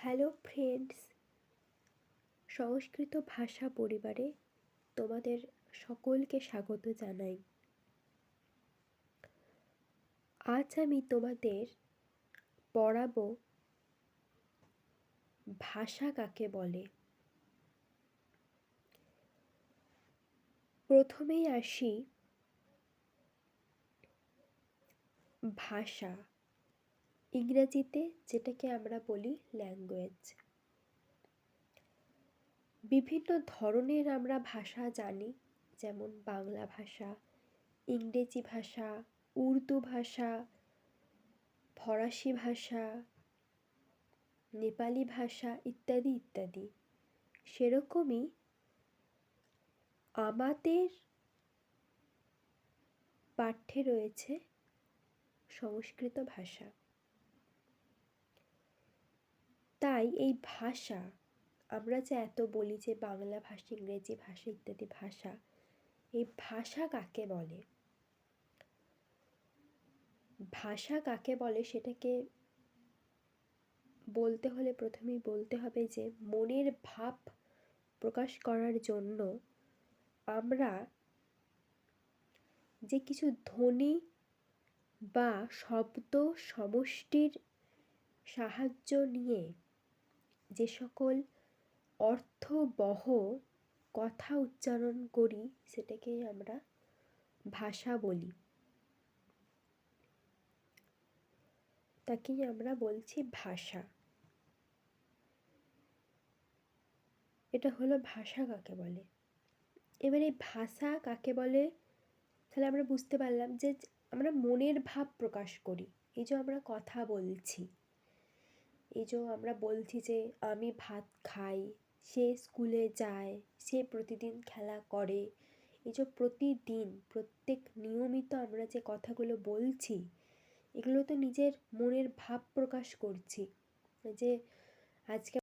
Hello friends, সংস্কৃত ভাষা পরিবারে তোমাদের সকলকে স্বাগত জানাই। আজ আমি তোমাদের পড়াবো ভাষা কাকে বলে। প্রথমেই আসি ভাষা, ইংরেজিতে যেটাকে আমরা বলি ল্যাঙ্গুয়েজ। বিভিন্ন ধরনের আমরা ভাষা জানি, যেমন বাংলা ভাষা, ইংরেজি ভাষা, উর্দু ভাষা, ফরাসি ভাষা, নেপালি ভাষা ইত্যাদি ইত্যাদি। সেরকমই আমাদের পাঠ্যে রয়েছে সংস্কৃত ভাষা। তাই এই ভাষা, আমরা যে এত বলি যে বাংলা ভাষা, ইংরেজি ভাষা ইত্যাদি ভাষা, এই ভাষা কাকে বলে? ভাষা কাকে বলে সেটাকে বলতে হলে প্রথমেই বলতে হবে যে মনের ভাব প্রকাশ করার জন্য আমরা যে কিছু ধ্বনি বা শব্দ সমষ্টির সাহায্য নিয়ে যে সকল অর্থবহ কথা উচ্চারণ করি সেটাকেই আমরা ভাষা বলি। তাকেই আমরা বলছি ভাষা। এটা হলো ভাষা কাকে বলে। এবারে ভাষা কাকে বলে তাহলে আমরা বুঝতে পারলাম যে আমরা মনের ভাব প্রকাশ করি। এই যে আমরা কথা বলছি, এই যে আমরা বলছি যে আমি ভাত খাই, সে স্কুলে যায়, সে প্রতিদিন খেলা করে, এই যে প্রতিদিন প্রত্যেক নিয়মিত আমরা যে কথাগুলো বলছি, এগুলো তো নিজের মনের ভাব প্রকাশ করছি। যে আজকে